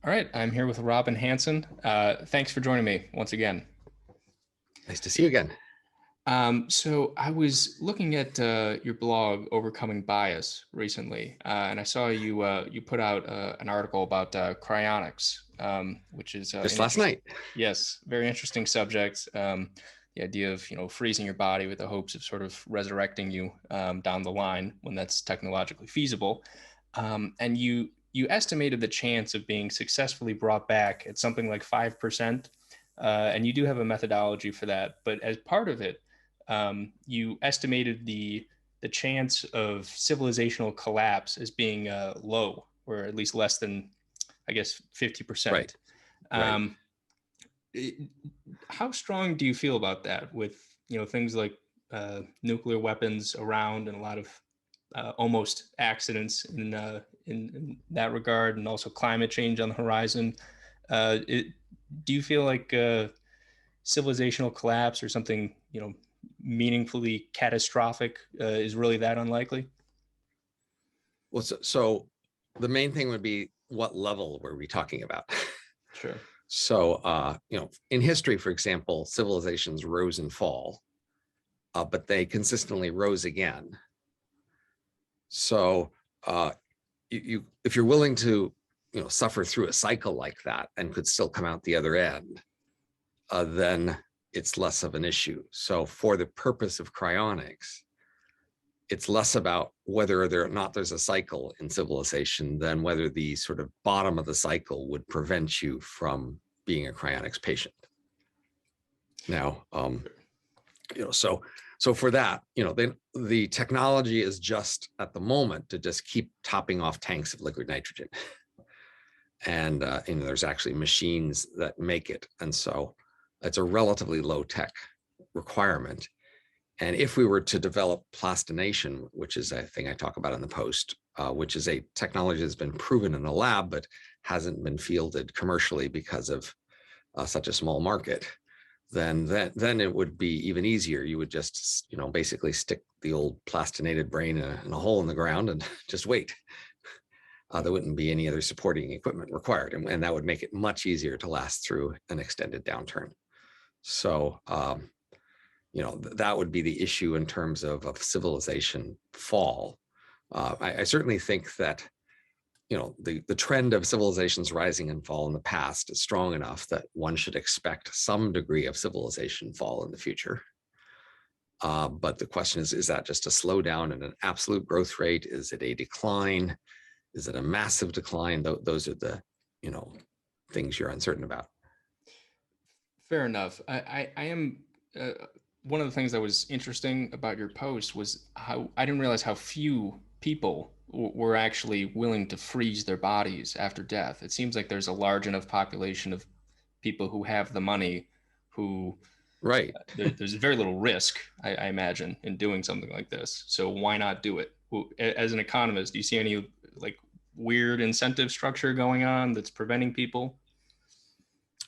All right, I'm here with Robin Hanson. Thanks for joining me once again. Nice to see you again. So I was looking at your blog, Overcoming Bias, recently, and I saw you put out an article about cryonics, which is Just an last interest. night. Yes, very interesting subject. The idea of freezing your body with the hopes of sort of resurrecting you down the line when that's technologically feasible, and you estimated the chance of being successfully brought back at something like 5%. And you do have a methodology for that, but as part of it, you estimated the chance of civilizational collapse as being low, or at least less than, I guess, Right, 50%. right. Um, how strong do you feel about that? With things like nuclear weapons around and a lot of almost accidents in that regard, and also climate change on the horizon. It, do you feel like civilizational collapse or something meaningfully catastrophic is really that unlikely? Well, so the main thing would be what level were we talking about? Sure. So, in history, for example, civilizations rose and fall, but they consistently rose again. So, uh, if you're willing to, suffer through a cycle like that and could still come out the other end, then it's less of an issue. So, for the purpose of cryonics, it's less about whether or not there's a cycle in civilization than whether the sort of bottom of the cycle would prevent you from being a cryonics patient. Now, so for that, then the technology is just at the moment to just keep topping off tanks of liquid nitrogen, and there's actually machines that make it, and so it's a relatively low tech requirement. And if we were to develop plastination, which is a thing I talk about in the post, which is a technology that's been proven in the lab, but hasn't been fielded commercially because of such a small market, then it would be even easier. You would just, basically stick the old plastinated brain in a hole in the ground and just wait. There wouldn't be any other supporting equipment required, and that would make it much easier to last through an extended downturn. So, that would be the issue in terms of civilization fall. I certainly think that the trend of civilizations rising and fall in the past is strong enough that one should expect some degree of civilization fall in the future. But the question is that just a slowdown in an absolute growth rate? Is it a decline? Is it a massive decline? Those are the things you're uncertain about. Fair enough. I am. One of the things that was interesting about your post was how I didn't realize how few people were actually willing to freeze their bodies after death. It seems like there's a large enough population of people who have the money who Right. there's very little risk, I imagine, in doing something like this. So why not do it? As an economist, do you see any like weird incentive structure going on that's preventing people?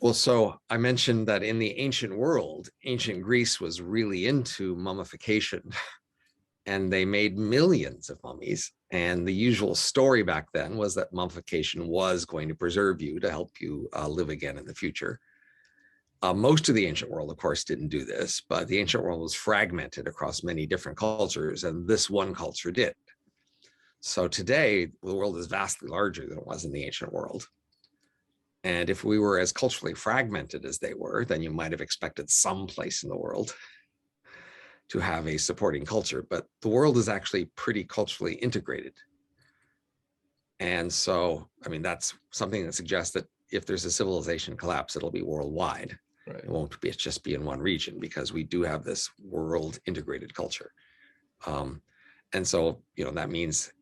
Well, so I mentioned that in the ancient world, ancient Greece was really into mummification, and they made millions of mummies. And the usual story back then was that mummification was going to preserve you to help you live again in the future. Most of the ancient world, of course, didn't do this, but the ancient world was fragmented across many different cultures, and this one culture did. So today, the world is vastly larger than it was in the ancient world. And if we were as culturally fragmented as they were, then you might have expected some place in the world to have a supporting culture. But the world is actually pretty culturally integrated. And so, that's something that suggests that if there's a civilization collapse, it'll be worldwide. Right. It won't just be in one region, because we do have this world integrated culture. And so, that means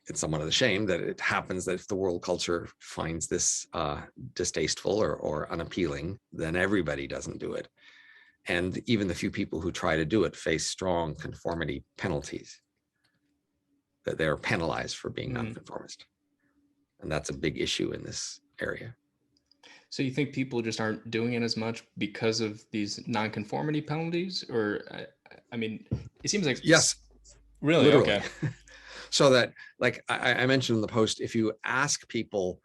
it's somewhat of a shame that it happens that if the world culture finds this distasteful or unappealing, then everybody doesn't do it. And even the few people who try to do it face strong conformity penalties, that they're penalized for being nonconformist. And that's a big issue in this area. So you think people just aren't doing it as much because of these nonconformity penalties? Or, I mean, it seems like Yes, really literally. okay. So that, like I mentioned in the post, if you ask people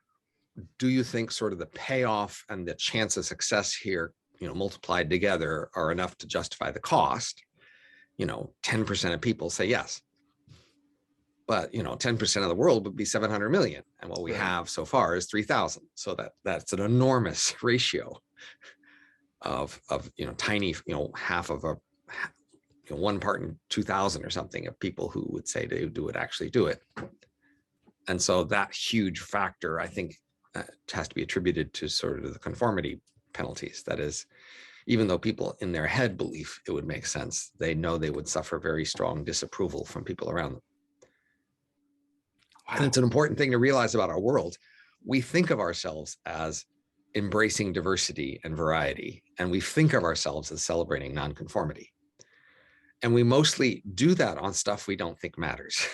do you think sort of the payoff and the chance of success here, multiplied together are enough to justify the cost? 10% of people say yes. But 10% of the world would be 700 million, and what we Right. have so far is 3,000. So that's an enormous ratio of tiny, half of a 1 part in 2,000 or something of people who would say they would actually do it. And so that huge factor, I think, has to be attributed to sort of the conformity penalties. That is, even though people in their head believe it would make sense, they know they would suffer very strong disapproval from people around them. Wow. And it's an important thing to realize about our world. We think of ourselves as embracing diversity and variety, and we think of ourselves as celebrating nonconformity. And we mostly do that on stuff we don't think matters.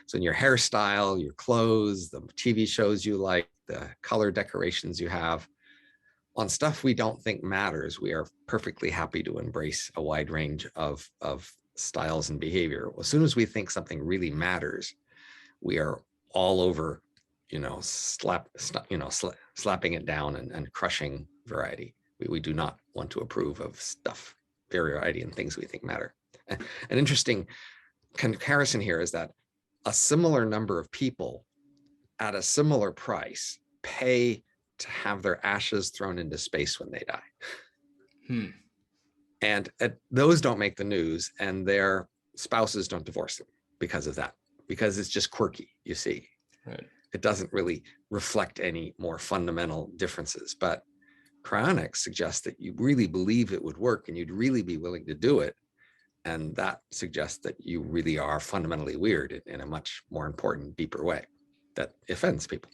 So in your hairstyle, your clothes, the TV shows you like, the color decorations you have, on stuff we don't think matters, we are perfectly happy to embrace a wide range of styles and behavior. As soon as we think something really matters, we are all over, slapping it down and crushing variety. We do not want to approve of stuff, variety, and things we think matter. An interesting comparison here is that a similar number of people at a similar price pay to have their ashes thrown into space when they die. And those don't make the news, and their spouses don't divorce them because of that, because it's just quirky, you see. Right. It doesn't really reflect any more fundamental differences. But cryonics suggests that you really believe it would work and you'd really be willing to do it. And that suggests that you really are fundamentally weird in a much more important, deeper way that offends people.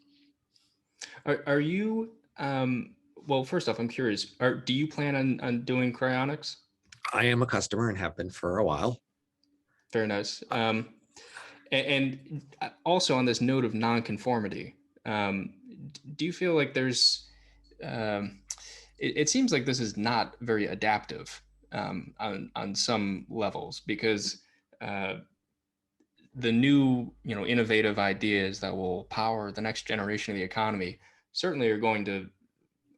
Are you, well, first off, I'm curious, do you plan on doing cryonics? I am a customer and have been for a while. Very nice. And also on this note of nonconformity, do you feel like there's, it seems like this is not very adaptive on some levels, because the new, innovative ideas that will power the next generation of the economy certainly are going to,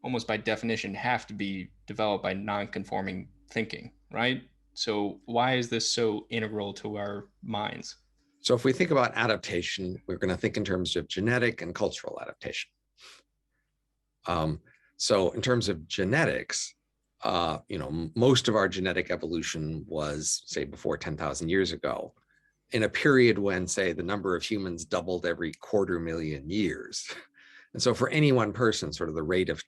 almost by definition, have to be developed by non-conforming thinking, right? So why is this so integral to our minds? So if we think about adaptation, we're going to think in terms of genetic and cultural adaptation. So in terms of genetics, most of our genetic evolution was, say, before 10,000 years ago, in a period when, say, the number of humans doubled every 250,000 years. And so for any one person, sort of the rate of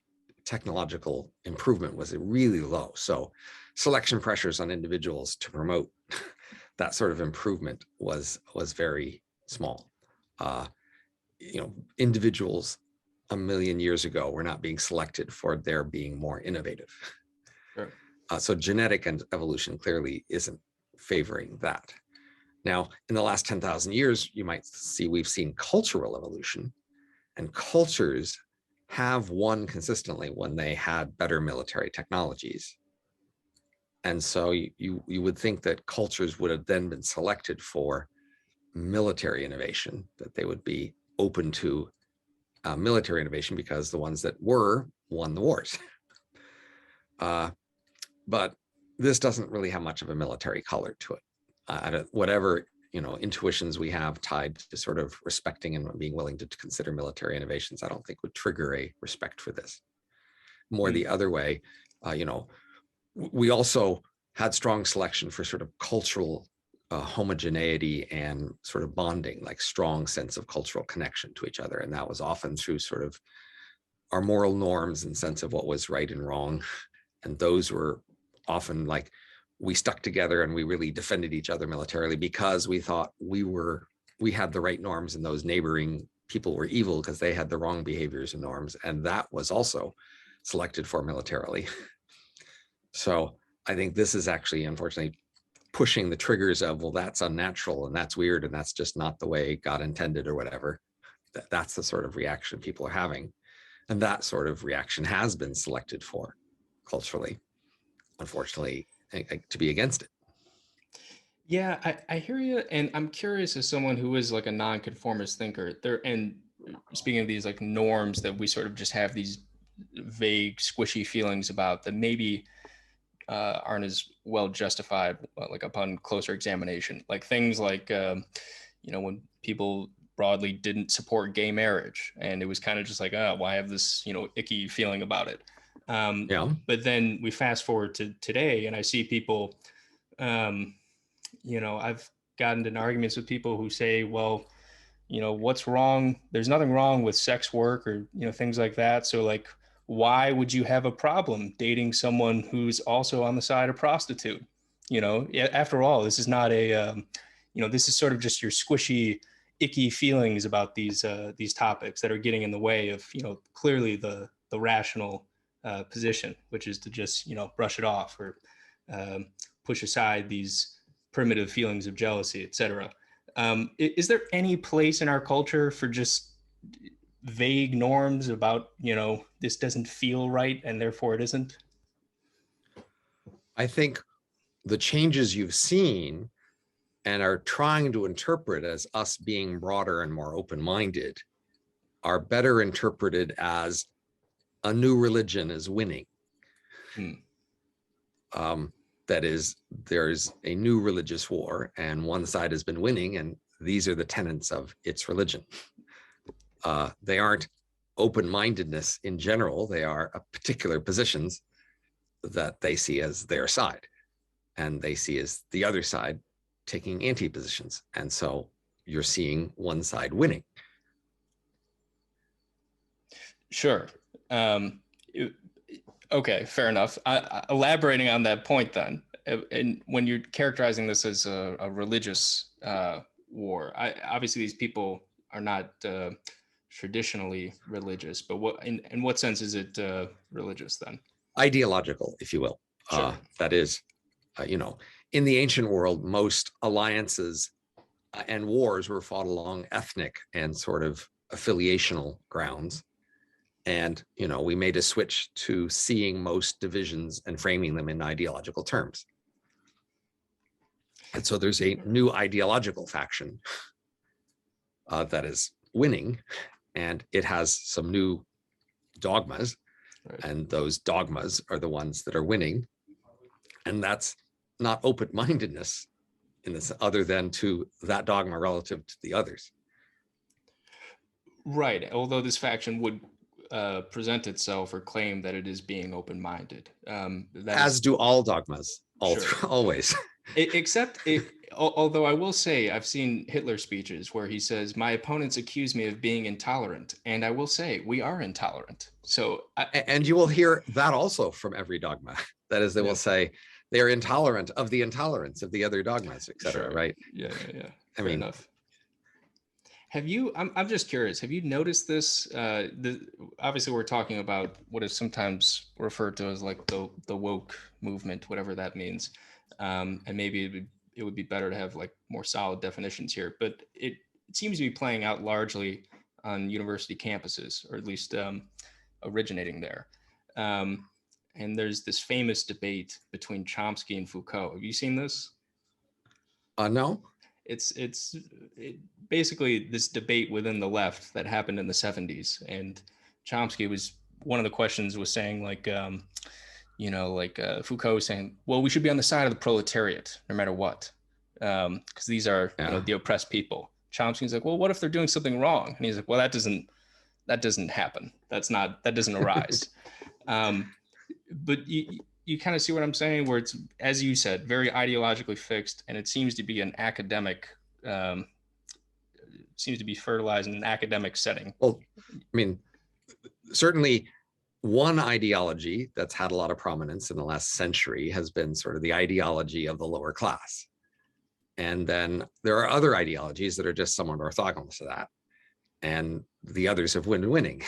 technological improvement was really low. So selection pressures on individuals to promote that sort of improvement was very small. Individuals 1,000,000 years ago were not being selected for their being more innovative. Sure. So genetic and evolution clearly isn't favoring that. Now, in the last 10,000 years, you might see we've seen cultural evolution, and cultures have won consistently when they had better military technologies. And so you would think that cultures would have then been selected for military innovation, that they would be open to military innovation because the ones that won the wars. But this doesn't really have much of a military color to it. Whatever intuitions we have tied to sort of respecting and being willing to consider military innovations, I don't think would trigger a respect for this. More the other way, we also had strong selection for sort of cultural homogeneity and sort of bonding, like strong sense of cultural connection to each other. And that was often through sort of our moral norms and sense of what was right and wrong. And those were often like, we stuck together and we really defended each other militarily because we thought we had the right norms and those neighboring people were evil because they had the wrong behaviors and norms. And that was also selected for militarily. So I think this is actually, unfortunately, pushing the triggers of, well, that's unnatural and that's weird and that's just not the way God intended or whatever. That's the sort of reaction people are having. And that sort of reaction has been selected for culturally, unfortunately, to be against it. Yeah, I hear you. And I'm curious, as someone who is like a nonconformist thinker, and speaking of these like norms that we sort of just have these vague, squishy feelings about that maybe aren't as well justified, like upon closer examination. Like things like, when people broadly didn't support gay marriage, and it was kind of just like, oh, why have this, icky feeling about it? Yeah. But then we fast forward to today, and I see people, I've gotten into arguments with people who say, well, what's wrong? There's nothing wrong with sex work or, things like that. So like, why would you have a problem dating someone who's also on the side of prostitute? After all, this is not this is sort of just your squishy, icky feelings about these topics that are getting in the way of, clearly the rational position, which is to just, brush it off or push aside these primitive feelings of jealousy, etc. Is there any place in our culture for just vague norms about, this doesn't feel right and therefore it isn't? I think the changes you've seen and are trying to interpret as us being broader and more open-minded are better interpreted as a new religion is winning. That is, there's a new religious war and one side has been winning, and these are the tenets of its religion. They aren't open-mindedness in general. They are particular positions that they see as their side, and they see as the other side taking anti-positions. And so you're seeing one side winning. Sure. Okay, fair enough. Elaborating on that point then, and when you're characterizing this as a religious war, obviously these people are not traditionally religious, but in what sense is it religious then? Ideological, if you will. Sure. That is, in the ancient world, most alliances and wars were fought along ethnic and sort of affiliational grounds. And, we made a switch to seeing most divisions and framing them in ideological terms. And so there's a new ideological faction that is winning, and it has some new dogmas. Right. And those dogmas are the ones that are winning. And that's not open-mindedness in this, other than to that dogma relative to the others. Right. Although this faction would present itself or claim that it is being open-minded. As do all dogmas, Sure. Always. Although I will say, I've seen Hitler speeches where he says, my opponents accuse me of being intolerant. And I will say, we are intolerant. So, and you will hear that also from every dogma. That is, they will say they're intolerant of the intolerance of the other dogmas, etc. Sure. Right? Yeah. Fair enough. Have you, I'm just curious, have you noticed this? Obviously, we're talking about what is sometimes referred to as like the woke movement, whatever that means. And maybe it would be better to have like more solid definitions here, but it seems to be playing out largely on university campuses, or at least originating there. And there's this famous debate between Chomsky and Foucault. Have you seen this? No. It's basically this debate within the left that happened in the 70s, and Chomsky was, one of the questions was saying like, Foucault saying, well, we should be on the side of the proletariat no matter what, because these are the oppressed people. Chomsky's like, well, what if they're doing something wrong? And he's like, well, that doesn't happen. That doesn't arise. But you kind of see what I'm saying, where it's, as you said, very ideologically fixed, and it seems to be an academic, seems to be fertilized in an academic setting. Well, I mean, certainly one ideology that's had a lot of prominence in the last century has been sort of the ideology of the lower class. And then there are other ideologies that are just somewhat orthogonal to that. And the others have been winning.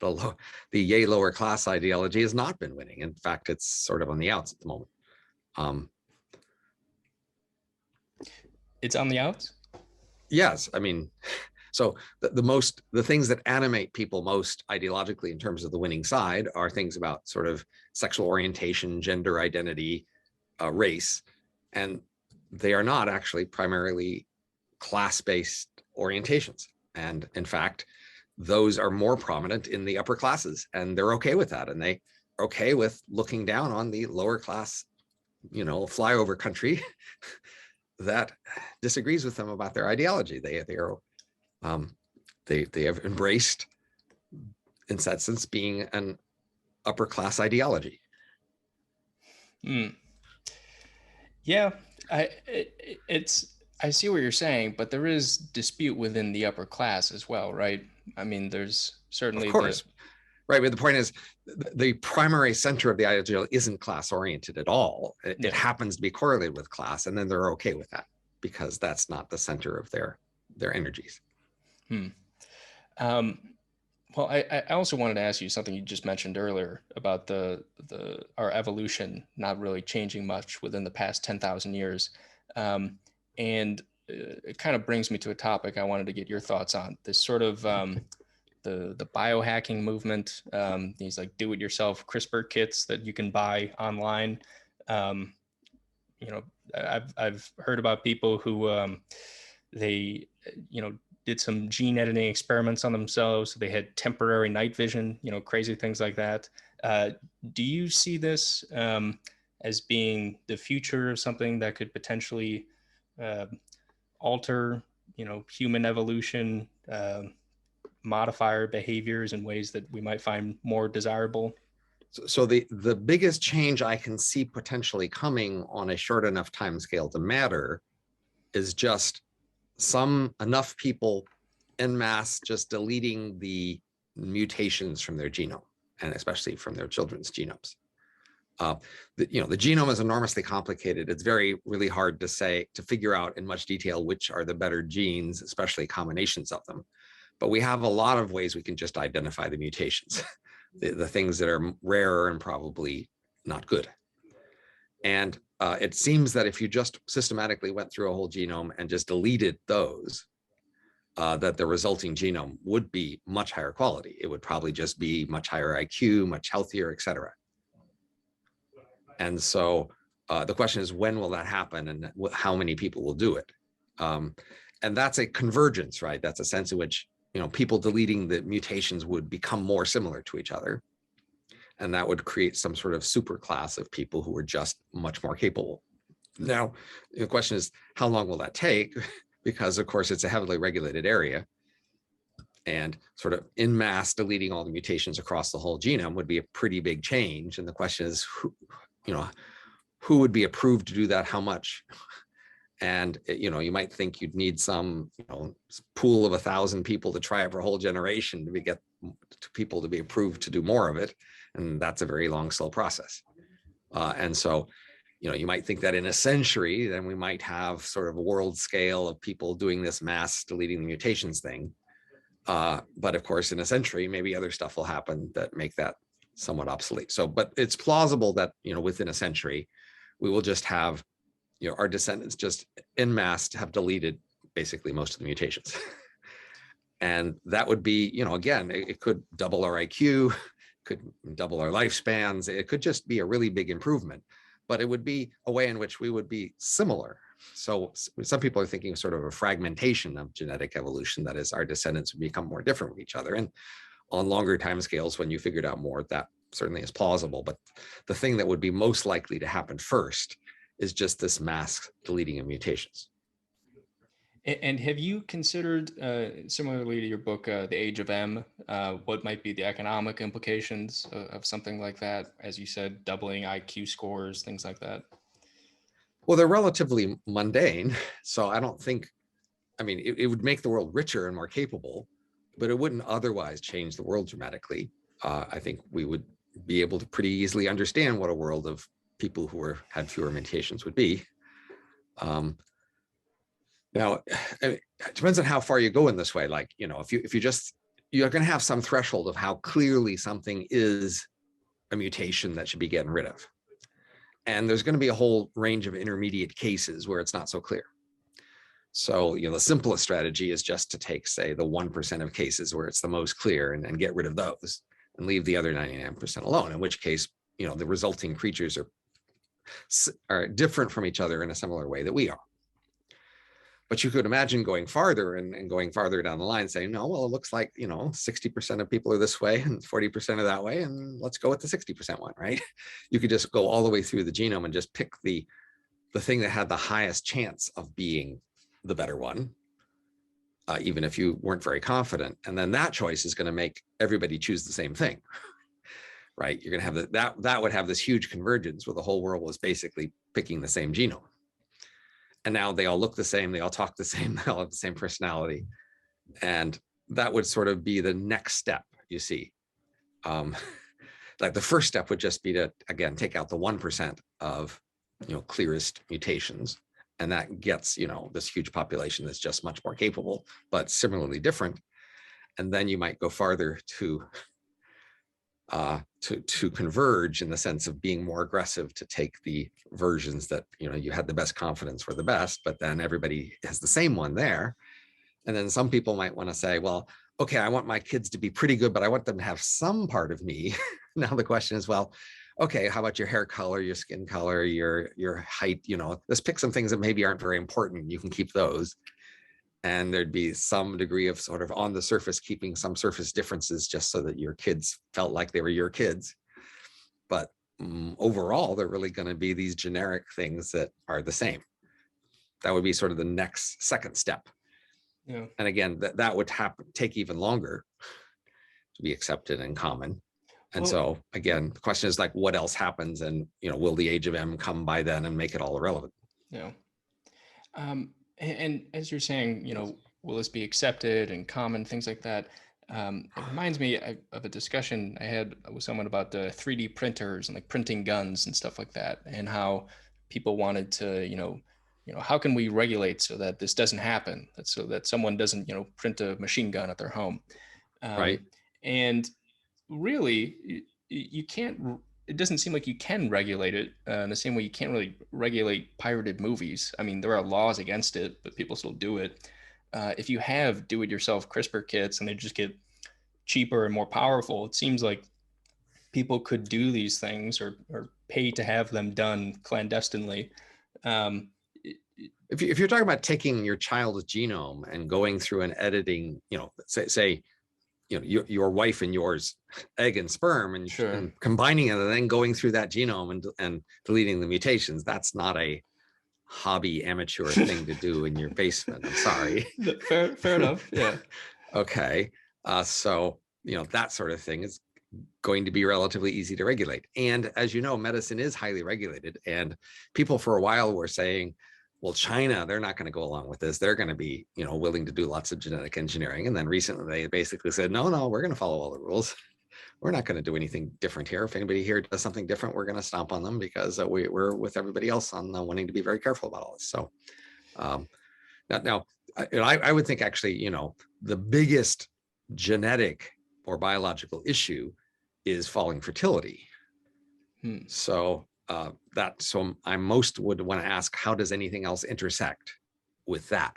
The yay lower class ideology has not been winning. In fact, it's sort of on the outs at the moment. It's on the outs? Yes. I mean, so the things that animate people most ideologically in terms of the winning side are things about sort of sexual orientation, gender identity, race, and they are not actually primarily class-based orientations. And in fact, those are more prominent in the upper classes, and they're okay with that. And they are okay with looking down on the lower class, flyover country that disagrees with them about their ideology. They have embraced, in that sense, being an upper class ideology. Mm. Yeah, I see what you're saying, but there is dispute within the upper class as well, right? I mean, there's Of certainly course, right. But the point is, the primary center of the ideology isn't class oriented at all. It happens to be correlated with class, and then they're okay with that because that's not the center of their energies. Well, I also wanted to ask you something you just mentioned earlier about our evolution not really changing much within the past 10,000 years. And it kind of brings me to a topic I wanted to get your thoughts on. This sort of the biohacking movement, these like do-it-yourself CRISPR kits that you can buy online. Um, I've heard about people who they did some gene editing experiments on themselves. So they had temporary night vision, crazy things like that. Do you see this as being the future of something that could potentially uh, alter, human evolution, modify our behaviors in ways that we might find more desirable? So the biggest change I can see potentially coming on a short enough time scale to matter is just enough people en masse just deleting the mutations from their genome, and especially from their children's genomes. The genome is enormously complicated. It's really hard to figure out in much detail which are the better genes, especially combinations of them. But we have a lot of ways we can just identify the mutations, the things that are rarer and probably not good. And it seems that if you just systematically went through a whole genome and just deleted those, that the resulting genome would be much higher quality. It would probably just be much higher IQ, much healthier, et cetera. And so the question is, when will that happen, and how many people will do it? And that's a convergence, right? That's a sense in which people deleting the mutations would become more similar to each other. And that would create some sort of super class of people who are just much more capable. Now, the question is, how long will that take? Because, of course, it's a heavily regulated area. And sort of en masse deleting all the mutations across the whole genome would be a pretty big change. And the question is, who would be approved to do that? How much? And you might think you'd need some pool of 1,000 people to try it for a whole generation to get people to be approved to do more of it. And that's a very long, slow process. And so, you might think that in a century, then we might have sort of a world scale of people doing this mass deleting the mutations thing. But of course, in a century, maybe other stuff will happen that make that somewhat obsolete. So, but it's plausible that, within a century, we will just have, our descendants just en masse have deleted basically most of the mutations. And that would be, again, it could double our IQ, could double our lifespans. It could just be a really big improvement, but it would be a way in which we would be similar. So some people are thinking of sort of a fragmentation of genetic evolution. That is, our descendants would become more different from each other. And on longer timescales, when you figured out more, that certainly is plausible. But the thing that would be most likely to happen first is just this mass deleting of mutations. And have you considered, similarly to your book, The Age of M, what might be the economic implications of something like that? As you said, doubling IQ scores, things like that. Well, they're relatively mundane. So I don't think, it would make the world richer and more capable, but it wouldn't otherwise change the world dramatically. I think we would be able to pretty easily understand what a world of people who had fewer mutations would be. Now, it depends on how far you go in this way. Like, if you're going to have some threshold of how clearly something is a mutation that should be getting rid of. And there's going to be a whole range of intermediate cases where it's not so clear. So, the simplest strategy is just to take, say, the 1% of cases where it's the most clear and get rid of those and leave the other 99% alone, in which case, the resulting creatures are different from each other in a similar way that we are. But you could imagine going farther and going farther down the line saying, no, well, it looks like, 60% of people are this way and 40% are that way. And let's go with the 60% one, right? You could just go all the way through the genome and just pick the thing that had the highest chance of being the better one, even if you weren't very confident. And then that choice is going to make everybody choose the same thing, right? You're going to have that would have this huge convergence where the whole world was basically picking the same genome. And now they all look the same, they all talk the same, they all have the same personality. And that would sort of be the next step, you see. Like the first step would just be to, again, take out the 1% of, clearest mutations. And that gets, this huge population that's just much more capable, but similarly different. And then you might go farther to converge in the sense of being more aggressive to take the versions that you had the best confidence were the best, but then everybody has the same one there. And then some people might want to say, well, okay, I want my kids to be pretty good, but I want them to have some part of me. Now the question is, well, okay, how about your hair color, your skin color, your height? Let's pick some things that maybe aren't very important. You can keep those. And there'd be some degree of sort of on the surface, keeping some surface differences just so that your kids felt like they were your kids. But overall, they're really going to be these generic things that are the same. That would be sort of the second step. Yeah. And again, that would take even longer to be accepted and common. And so again, the question is like, what else happens? And, will the age of M come by then and make it all irrelevant? Yeah. And as you're saying, will this be accepted and common, things like that? It reminds me of a discussion I had with someone about the 3D printers and like printing guns and stuff like that, and how people wanted to, how can we regulate so that this doesn't happen, so that someone doesn't, print a machine gun at their home. Right. And really, you can't. It doesn't seem like you can regulate it in the same way you can't really regulate pirated movies. I mean, there are laws against it, but people still do it. If you have do-it-yourself CRISPR kits and they just get cheaper and more powerful, it seems like people could do these things or pay to have them done clandestinely. If you're talking about taking your child's genome and going through and editing, say your wife and yours egg and sperm and, Sure. and combining it and then going through that genome and deleting the mutations, that's not a hobby amateur thing to do in your basement. I'm sorry. Fair enough. Yeah. Okay. So, that sort of thing is going to be relatively easy to regulate. And as you know, medicine is highly regulated. And people for a while were saying, well, China, they're not going to go along with this. They're going to be, willing to do lots of genetic engineering. And then recently they basically said, no, we're going to follow all the rules. We're not going to do anything different here. If anybody here does something different, we're going to stomp on them because we're with everybody else on wanting to be very careful about all this. So now I would think actually, the biggest genetic or biological issue is falling fertility. So I most would want to ask, how does anything else intersect with that?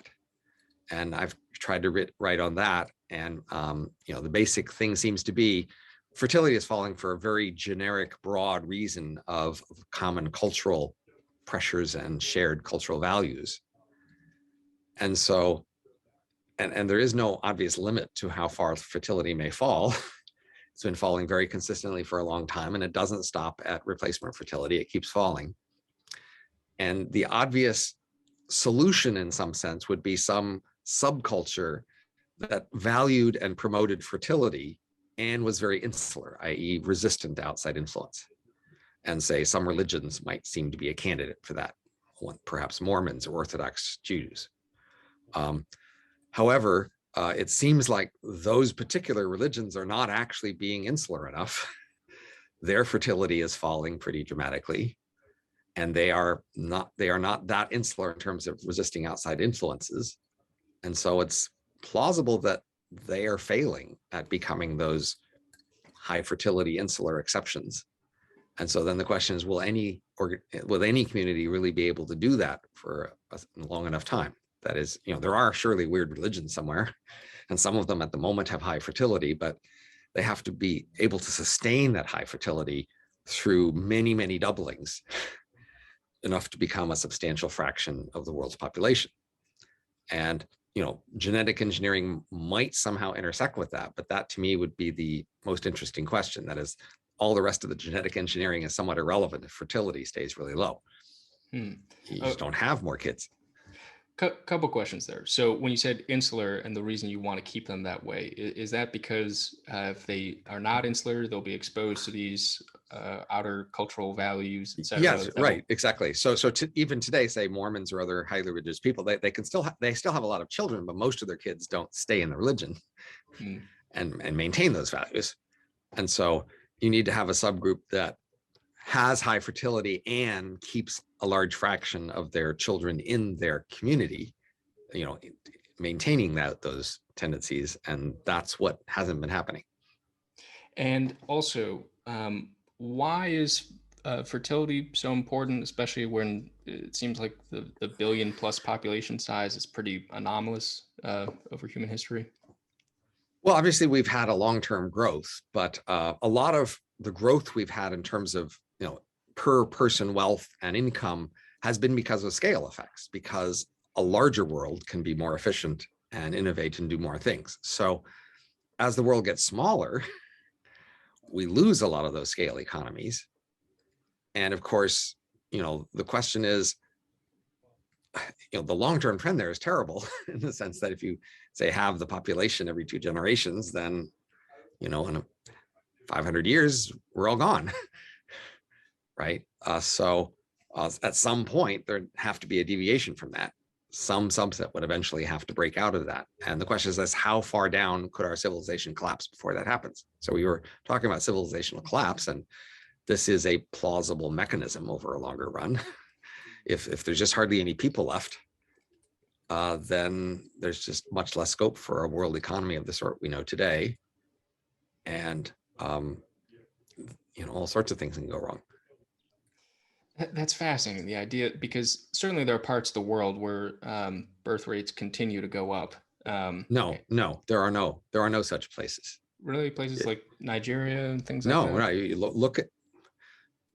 And I've tried to write on that. And, the basic thing seems to be fertility is falling for a very generic, broad reason of common cultural pressures and shared cultural values. And so, and there is no obvious limit to how far fertility may fall. It's been falling very consistently for a long time, and it doesn't stop at replacement fertility. It keeps falling. And the obvious solution in some sense would be some subculture that valued and promoted fertility and was very insular, i.e. resistant to outside influence. And say some religions might seem to be a candidate for that, perhaps Mormons or Orthodox Jews. However, it seems like those particular religions are not actually being insular enough. Their fertility is falling pretty dramatically, and they are not that insular in terms of resisting outside influences. And so it's plausible that they are failing at becoming those high fertility insular exceptions. And so then the question is, will any community really be able to do that for a long enough time? That is, there are surely weird religions somewhere, and some of them at the moment have high fertility, but they have to be able to sustain that high fertility through many, many doublings, enough to become a substantial fraction of the world's population. And, genetic engineering might somehow intersect with that, but that to me would be the most interesting question. That is, all the rest of the genetic engineering is somewhat irrelevant if fertility stays really low. You just don't have more kids. Couple questions there. So when you said insular and the reason you want to keep them that way, is that because if they are not insular, they'll be exposed to these outer cultural values, et cetera? Yes, right, exactly. So even today, say Mormons or other highly religious people, they can still they still have a lot of children, but most of their kids don't stay in the religion and maintain those values. And so you need to have a subgroup that has high fertility and keeps a large fraction of their children in their community, maintaining those tendencies. And that's what hasn't been happening. And also, why is fertility so important, especially when it seems like the billion plus population size is pretty anomalous over human history? Well, obviously, we've had a long-term growth, but a lot of the growth we've had in terms of per person wealth and income has been because of scale effects, because a larger world can be more efficient and innovate and do more things. So as the world gets smaller, we lose a lot of those scale economies. And of course, the question is, the long-term trend there is terrible in the sense that if you say have the population every 2 generations, then, in 500 years, we're all gone. Right? So at some point, there have to be a deviation from that. Some subset would eventually have to break out of that. And the question is, how far down could our civilization collapse before that happens? So we were talking about civilizational collapse, and this is a plausible mechanism over a longer run. If there's just hardly any people left, then there's just much less scope for a world economy of the sort we know today. And, all sorts of things can go wrong. That's fascinating, the idea, because certainly there are parts of the world where birth rates continue to go up. No, there are no such places. Really, places like Nigeria and things like that? No, you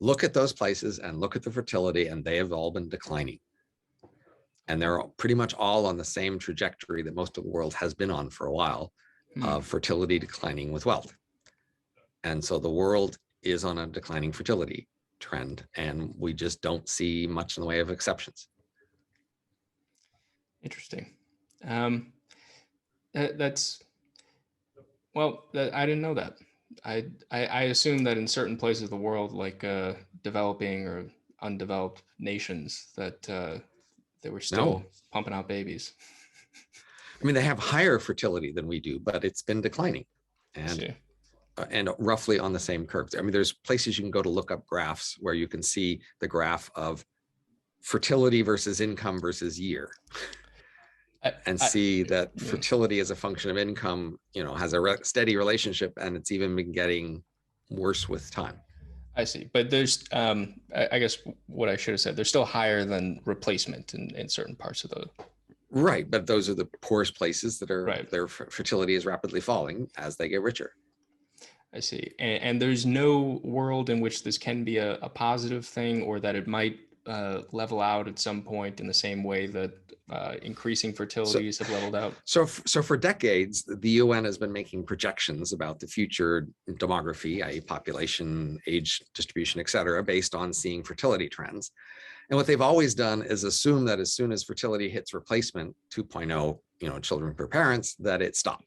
look at those places and look at the fertility, and they have all been declining. And they're pretty much all on the same trajectory that most of the world has been on for a while, of fertility declining with wealth. And so the world is on a declining fertility trend, and we just don't see much in the way of exceptions. Interesting. That's, well, I didn't know that. I assume that in certain places of the world, like developing or undeveloped nations, that they were still pumping out babies. I mean, they have higher fertility than we do, but it's been declining. And roughly on the same curves. I mean, there's places you can go to look up graphs where you can see the graph of fertility versus income versus year, and see that fertility as a function of income, has a steady relationship, and it's even been getting worse with time. I see. But there's, I guess what I should have said, they're still higher than replacement in certain parts of the. Right. But those are the poorest places that are, their fertility is rapidly falling as they get richer. I see. And there's no world in which this can be a positive thing, or that it might level out at some point in the same way that increasing fertilities have leveled out. So for decades, the UN has been making projections about the future demography, i.e. population, age distribution, et cetera, based on seeing fertility trends. And what they've always done is assume that as soon as fertility hits replacement 2.0, children per parents, that it stops.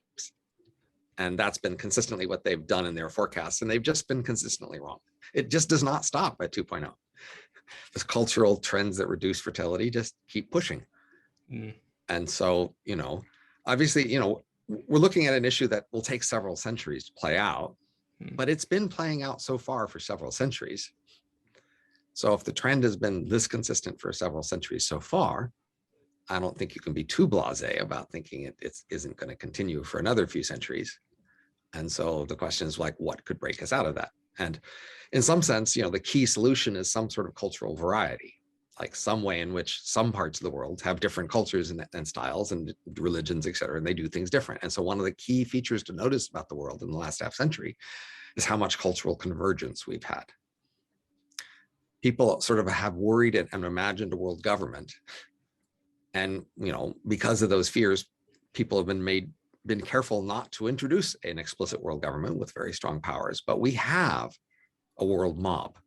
And that's been consistently what they've done in their forecasts. And they've just been consistently wrong. It just does not stop at 2.0. Those cultural trends that reduce fertility just keep pushing. And so, obviously, we're looking at an issue that will take several centuries to play out, but it's been playing out so far for several centuries. So if the trend has been this consistent for several centuries so far, I don't think you can be too blasé about thinking it isn't going to continue for another few centuries. And so the question is, like, what could break us out of that? And in some sense, the key solution is some sort of cultural variety, like some way in which some parts of the world have different cultures and styles and religions, et cetera, and they do things different. And so one of the key features to notice about the world in the last half century is how much cultural convergence we've had. People sort of have worried and imagined a world government And, because of those fears, people have been careful not to introduce an explicit world government with very strong powers, but we have a world mob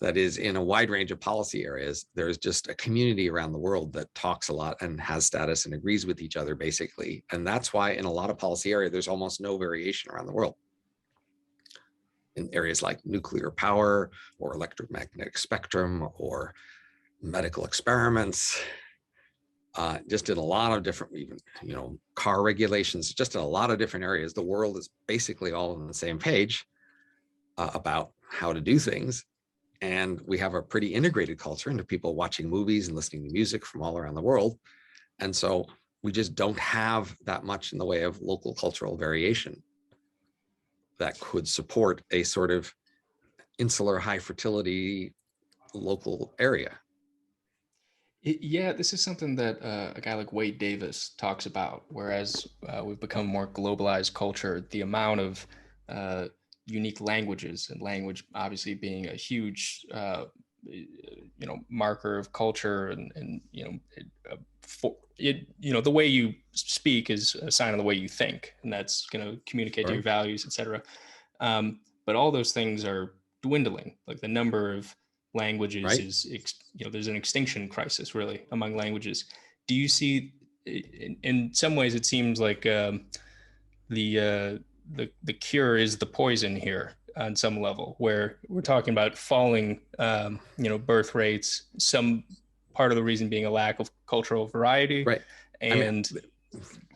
that is in a wide range of policy areas. There's just a community around the world that talks a lot and has status and agrees with each other, basically. And that's why in a lot of policy area, there's almost no variation around the world. In areas like nuclear power or electromagnetic spectrum or medical experiments, just in a lot of different, even, car regulations, just in a lot of different areas, the world is basically all on the same page about how to do things. And we have a pretty integrated culture into people watching movies and listening to music from all around the world. And so we just don't have that much in the way of local cultural variation that could support a sort of insular high fertility local area. Yeah, this is something that a guy like Wade Davis talks about. Whereas we've become a more globalized culture, the amount of unique languages, and language obviously being a huge marker of culture, and the way you speak is a sign of the way you think, and that's going to communicate to your values, etc. But all those things are dwindling. Like the number of languages is, there's an extinction crisis really among languages. Do you see, in some ways it seems like the cure is the poison here on some level, where we're talking about falling birth rates, some part of the reason being a lack of cultural variety, right? And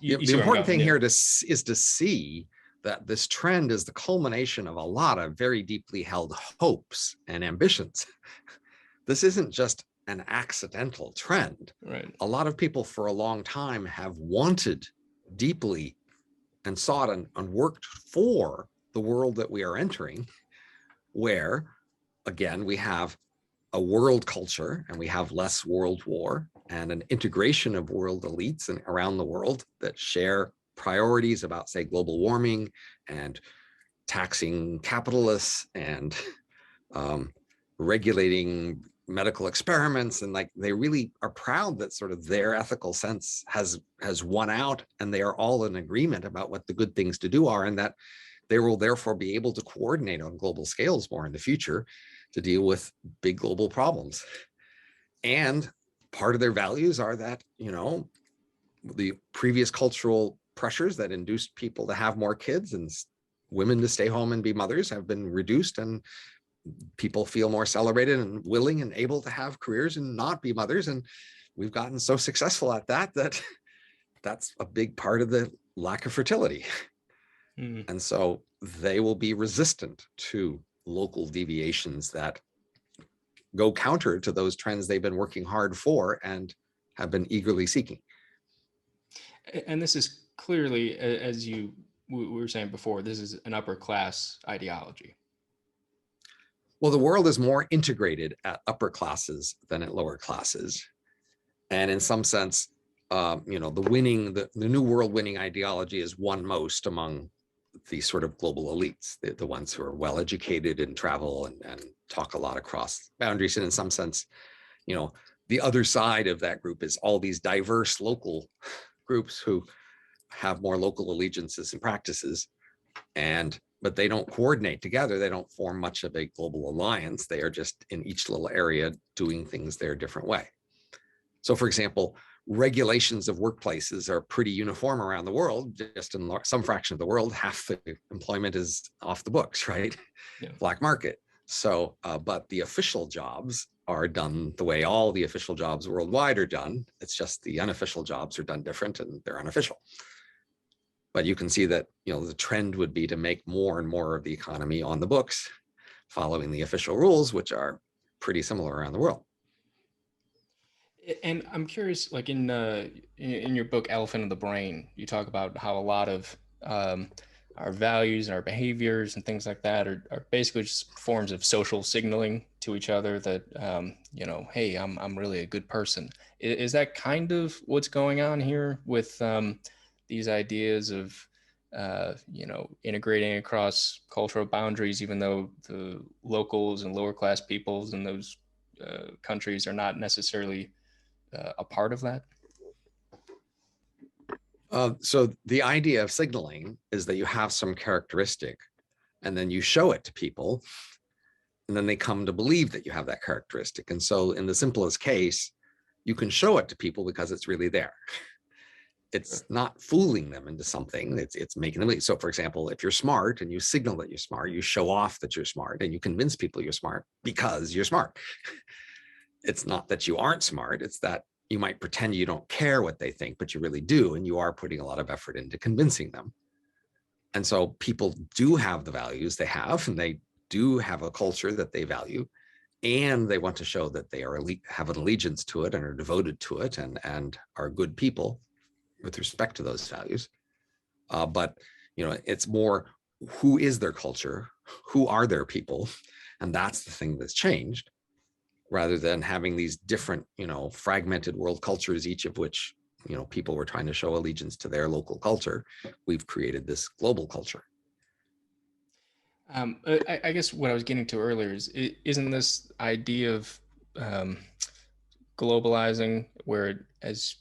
the important thing here is to see that this trend is the culmination of a lot of very deeply held hopes and ambitions. This isn't just an accidental trend. Right. A lot of people for a long time have wanted deeply and sought and worked for the world that we are entering, where, again, we have a world culture and we have less world war and an integration of world elites and around the world that share priorities about, say, global warming and taxing capitalists and regulating medical experiments. And like, they really are proud that sort of their ethical sense has won out, and they are all in agreement about what the good things to do are, and that they will therefore be able to coordinate on global scales more in the future to deal with big global problems. And part of their values are that, the previous cultural pressures that induced people to have more kids and women to stay home and be mothers have been reduced, and people feel more celebrated and willing and able to have careers and not be mothers. And we've gotten so successful at that that's a big part of the lack of fertility. And so they will be resistant to local deviations that go counter to those trends they've been working hard for and have been eagerly seeking. And this is clearly, as we were saying before, this is an upper class ideology. Well, the world is more integrated at upper classes than at lower classes. And in some sense, the new world winning ideology is won most among the sort of global elites, the ones who are well educated and travel and talk a lot across boundaries. And in some sense, the other side of that group is all these diverse local groups who have more local allegiances and practices, but they don't coordinate together. They don't form much of a global alliance. They are just in each little area doing things their different way. So, for example, regulations of workplaces are pretty uniform around the world. Just in some fraction of the world, half the employment is off the books, right? Yeah. Black market. So, but the official jobs are done the way all the official jobs worldwide are done. It's just the unofficial jobs are done different and they're unofficial. But you can see that, the trend would be to make more and more of the economy on the books, following the official rules, which are pretty similar around the world. And I'm curious, like in your book Elephant in the Brain, you talk about how a lot of our values and our behaviors and things like that are basically just forms of social signaling to each other that hey, I'm really a good person. Is that kind of what's going on here with these ideas of integrating across cultural boundaries, even though the locals and lower class peoples in those countries are not necessarily a part of that? So the idea of signaling is that you have some characteristic and then you show it to people, and then they come to believe that you have that characteristic. And so in the simplest case, you can show it to people because it's really there. It's not fooling them into something. It's making them believe. So for example, if you're smart and you signal that you're smart, you show off that you're smart and you convince people you're smart because you're smart. It's not that you aren't smart. It's that you might pretend you don't care what they think, but you really do. And you are putting a lot of effort into convincing them. And so people do have the values they have, and they do have a culture that they value, and they want to show that they are have an allegiance to it and are devoted to it and are good people with respect to those values. But it's more, who is their culture? Who are their people? And that's the thing that's changed, rather than having these different, fragmented world cultures, each of which, people were trying to show allegiance to their local culture. We've created this global culture. I guess what I was getting to earlier is, isn't this idea of globalizing, where it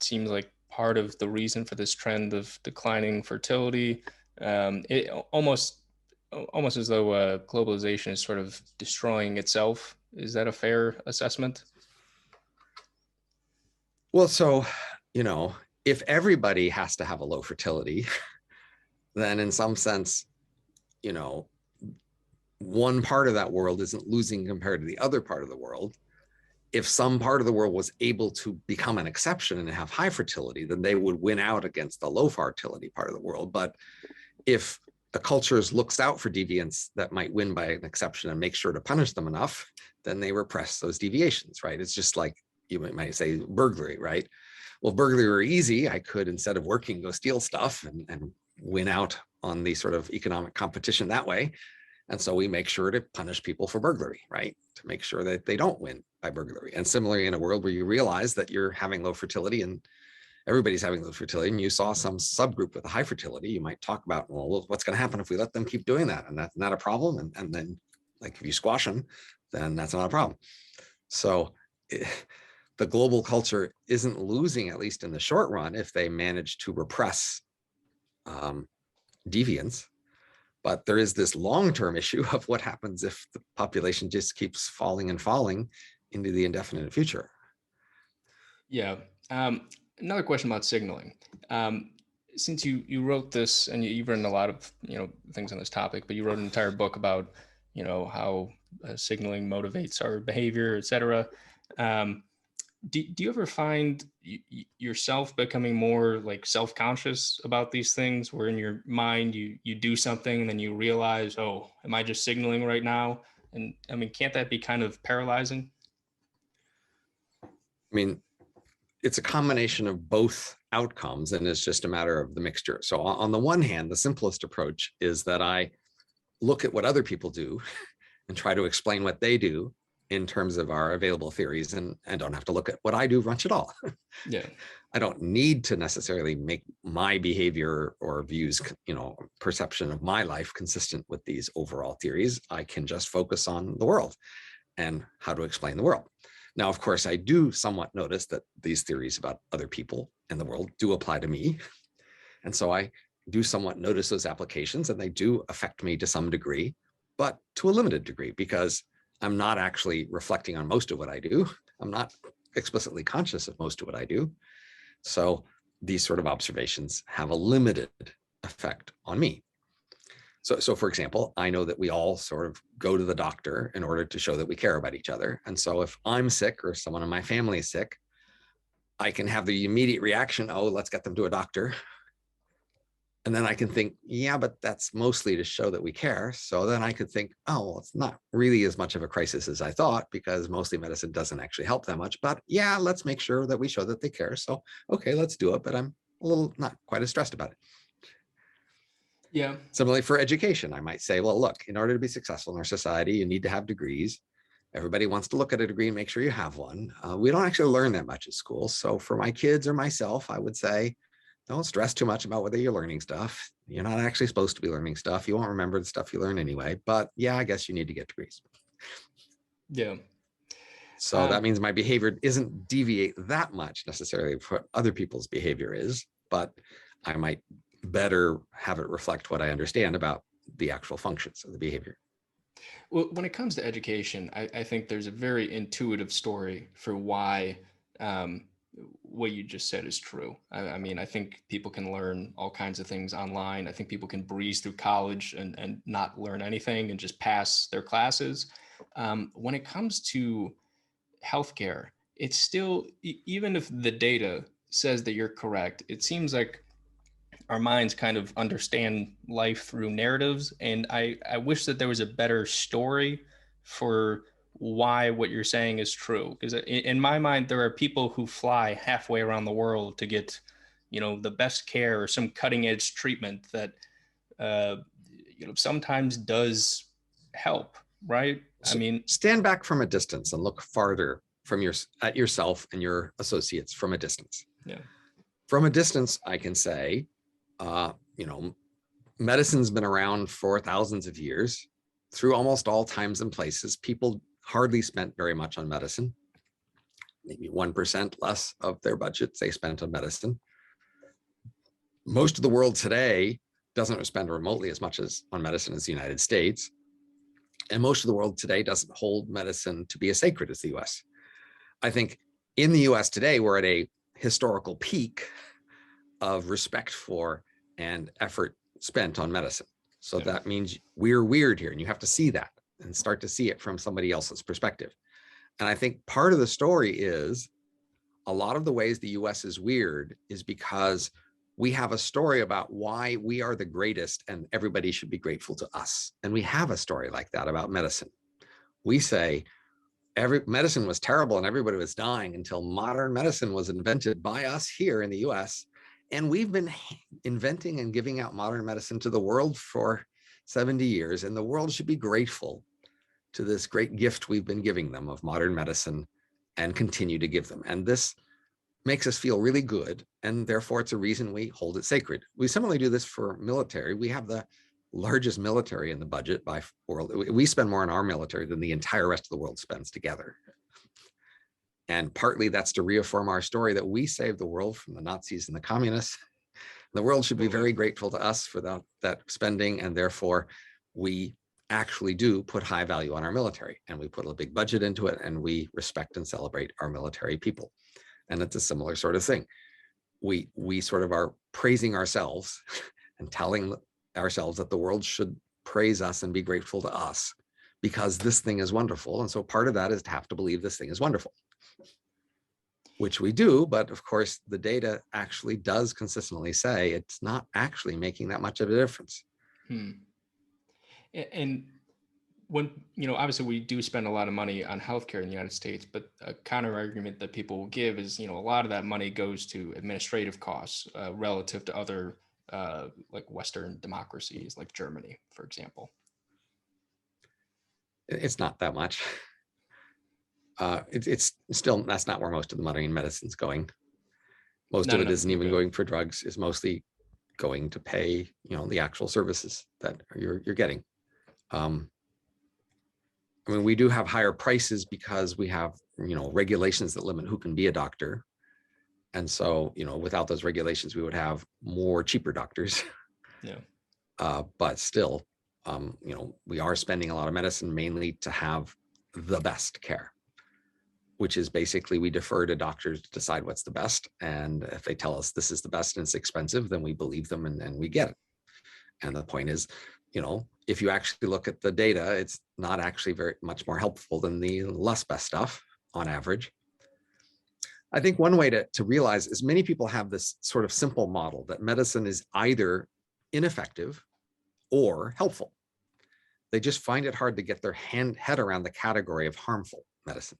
seems like part of the reason for this trend of declining fertility, it almost as though globalization is sort of destroying itself. Is that a fair assessment? Well, so, if everybody has to have a low fertility, then in some sense, one part of that world isn't losing compared to the other part of the world. If some part of the world was able to become an exception and have high fertility, then they would win out against the low fertility part of the world. But if the cultures looks out for deviants that might win by an exception and make sure to punish them enough, then they repress those deviations, right? It's just like, you might say, burglary, right? Well, if burglary were easy, I could, instead of working, go steal stuff and win out on the sort of economic competition that way. And so we make sure to punish people for burglary, right? To make sure that they don't win by burglary. And similarly, in a world where you realize that you're having low fertility and everybody's having low fertility, and you saw some subgroup with a high fertility, you might talk about, well, what's going to happen if we let them keep doing that? And that's not a problem. And then, like, if you squash them, then that's not a problem. So the global culture isn't losing, at least in the short run, if they manage to repress deviance. But there is this long-term issue of what happens if the population just keeps falling and falling into the indefinite future. Yeah. Another question about signaling. Since you wrote this, and you've written a lot of things on this topic, but you wrote an entire book about how signaling motivates our behavior, etc. Do you ever find yourself becoming more like self-conscious about these things, where in your mind you do something and then you realize, oh, am I just signaling right now? And I mean, can't that be kind of paralyzing? I mean, it's a combination of both outcomes, and it's just a matter of the mixture. So on the one hand, the simplest approach is that I look at what other people do and try to explain what they do in terms of our available theories, and don't have to look at what I do much at all. Yeah. I don't need to necessarily make my behavior or views, perception of my life consistent with these overall theories. I can just focus on the world and how to explain the world. Now, of course, I do somewhat notice that these theories about other people in the world do apply to me. And so I do somewhat notice those applications, and they do affect me to some degree, but to a limited degree, because I'm not actually reflecting on most of what I do. I'm not explicitly conscious of most of what I do. So these sort of observations have a limited effect on me. So for example, I know that we all sort of go to the doctor in order to show that we care about each other. And so if I'm sick or someone in my family is sick, I can have the immediate reaction, oh, let's get them to a doctor. And then I can think, yeah, but that's mostly to show that we care. So then I could think, oh, well, it's not really as much of a crisis as I thought, because mostly medicine doesn't actually help that much. But yeah, let's make sure that we show that they care. So, okay, let's do it. But I'm a little not quite as stressed about it. Yeah. Similarly, for education, I might say, well, look, in order to be successful in our society, you need to have degrees. Everybody wants to look at a degree and make sure you have one. We don't actually learn that much at school. So for my kids or myself, I would say, don't stress too much about whether you're learning stuff. You're not actually supposed to be learning stuff. You won't remember the stuff you learn anyway. But yeah, I guess you need to get degrees. Yeah. So that means my behavior isn't deviate that much necessarily from what other people's behavior is, but I might better have it reflect what I understand about the actual functions of the behavior. Well, when it comes to education, I think there's a very intuitive story for why um, what you just said is true. I mean, I think people can learn all kinds of things online. I think people can breeze through college and not learn anything and just pass their classes. When it comes to healthcare, it's still, even if the data says that you're correct, it seems like our minds kind of understand life through narratives. And I wish that there was a better story for why what you're saying is true. Because in my mind, there are people who fly halfway around the world to get, the best care or some cutting edge treatment that, uh, sometimes does help, right? I So mean, stand back from a distance and look farther at yourself and your associates from a distance. yeah, From a distance, I can say, you know, medicine's been around for thousands of years. Through almost all times and places, people hardly spent very much on medicine. Maybe 1% less of their budgets they spent on medicine. Most of the world today doesn't spend remotely as much as on medicine as the United States. And most of the world today doesn't hold medicine to be as sacred as the US. I think in the US today, we're at a historical peak of respect for and effort spent on medicine. So yeah, that means we're weird here, and you have to see that and start to see it from somebody else's perspective. And I think part of the story is a lot of the ways the US is weird is because we have a story about why we are the greatest and everybody should be grateful to us. And we have a story like that about medicine. We say medicine was terrible and everybody was dying until modern medicine was invented by us here in the US. And we've been inventing and giving out modern medicine to the world for 70 years. And the world should be grateful to this great gift we've been giving them of modern medicine and continue to give them. And this makes us feel really good. And therefore, it's a reason we hold it sacred. We similarly do this for military. We have the largest military in the budget by world. We spend more on our military than the entire rest of the world spends together. And partly that's to reaffirm our story that we saved the world from the Nazis and the communists. The world should be very grateful to us for that spending. And therefore, we actually do put high value on our military, and we put a big budget into it, and we respect and celebrate our military people. And it's a similar sort of thing. We sort of are praising ourselves and telling ourselves that the world should praise us and be grateful to us because this thing is wonderful. And so part of that is to have to believe this thing is wonderful, which we do. But of course, the data actually does consistently say it's not actually making that much of a difference. And when, obviously we do spend a lot of money on healthcare in the United States, but a counter argument that people will give is, a lot of that money goes to administrative costs relative to other like Western democracies, like Germany, for example. It's not that much. It's still, that's not where most of the money in medicine's going. Most of it isn't even going for drugs. It's mostly going to pay, the actual services that you're getting. I mean, we do have higher prices because we have, regulations that limit who can be a doctor. And so, without those regulations, we would have more cheaper doctors. Yeah. But still, we are spending a lot of medicine mainly to have the best care, which is basically we defer to doctors to decide what's the best. And if they tell us this is the best and it's expensive, then we believe them and we get it. And the point is, if you actually look at the data, it's not actually very much more helpful than the less best stuff on average. I think one way to realize is many people have this sort of simple model that medicine is either ineffective or helpful. They just find it hard to get their head around the category of harmful medicine.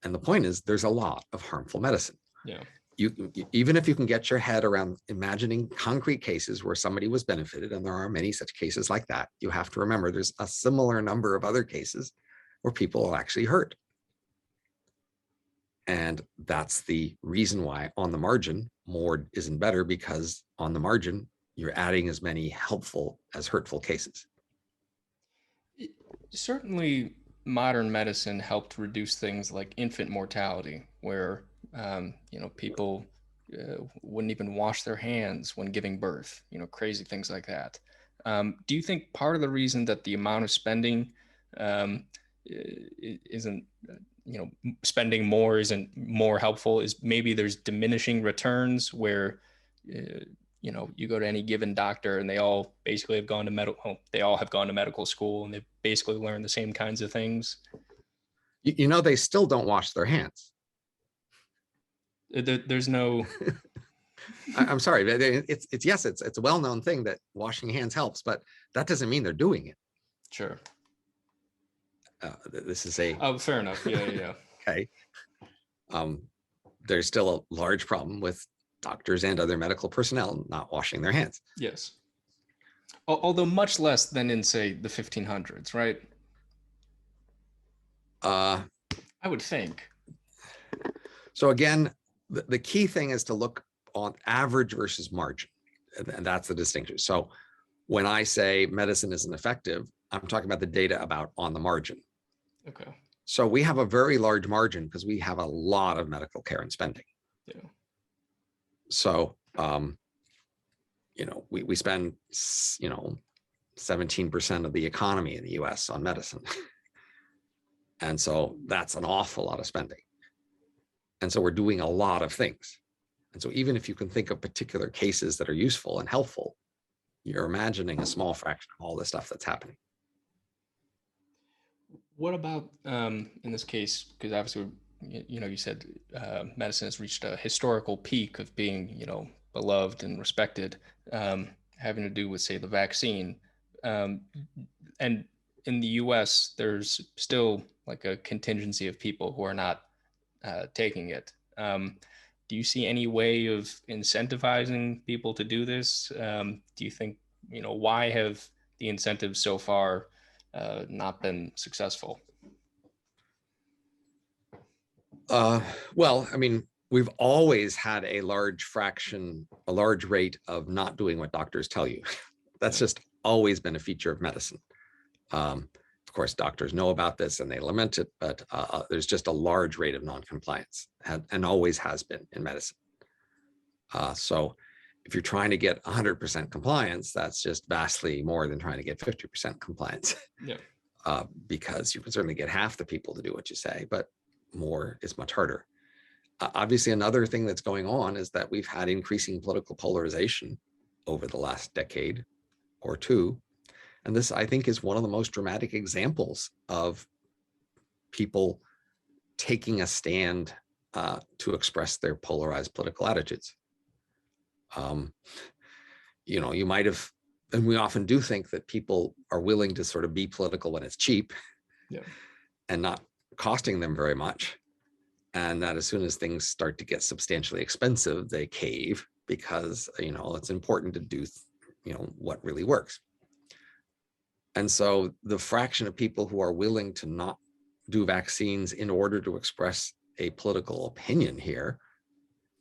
And the point is, there's a lot of harmful medicine. Yeah. Even if you can get your head around imagining concrete cases where somebody was benefited, and there are many such cases like that, you have to remember there's a similar number of other cases where people are actually hurt. And that's the reason why on the margin, more isn't better, because on the margin, you're adding as many helpful as hurtful cases. Certainly, modern medicine helped reduce things like infant mortality, where people wouldn't even wash their hands when giving birth, crazy things like that. Do you think part of the reason that the amount of spending um, isn't, spending more isn't more helpful is maybe there's diminishing returns where, you go to any given doctor and they all basically have gone to medical school and they've basically learned the same kinds of things. They still don't wash their hands. There's no. I'm sorry. It's a well-known thing that washing hands helps, but that doesn't mean they're doing it. Sure. This is a. Oh, fair enough. Yeah. Okay. There's still a large problem with doctors and other medical personnel not washing their hands. Yes. Although much less than in, say, the 1500s, right? I would think. So again, the key thing is to look on average versus margin, and that's the distinction. So when I say medicine isn't effective, I'm talking about the data about on the margin. Okay. So we have a very large margin because we have a lot of medical care and spending. Yeah. So, we spend, 17% of the economy in the US on medicine. And so that's an awful lot of spending. And so we're doing a lot of things. And so even if you can think of particular cases that are useful and helpful, you're imagining a small fraction of all the stuff that's happening. What about in this case, because obviously, you said medicine has reached a historical peak of being, beloved and respected, having to do with, say, the vaccine. And in the US, there's still like a contingency of people who are not taking it. Do you see any way of incentivizing people to do this? Do you think, why have the incentives so far not been successful? Well, I mean, we've always had a large rate of not doing what doctors tell you. That's just always been a feature of medicine. Of course, doctors know about this and they lament it, but there's just a large rate of noncompliance and always has been in medicine. So if you're trying to get 100% compliance, that's just vastly more than trying to get 50% compliance. Yeah. Because you can certainly get half the people to do what you say, but more is much harder. Obviously, another thing that's going on is that we've had increasing political polarization over the last decade or two. And this, I think, is one of the most dramatic examples of people taking a stand to express their polarized political attitudes. You might have, and we often do think that people are willing to sort of be political when it's cheap, yeah, and not costing them very much. And that as soon as things start to get substantially expensive, they cave because, it's important to do, what really works. And so the fraction of people who are willing to not do vaccines in order to express a political opinion here,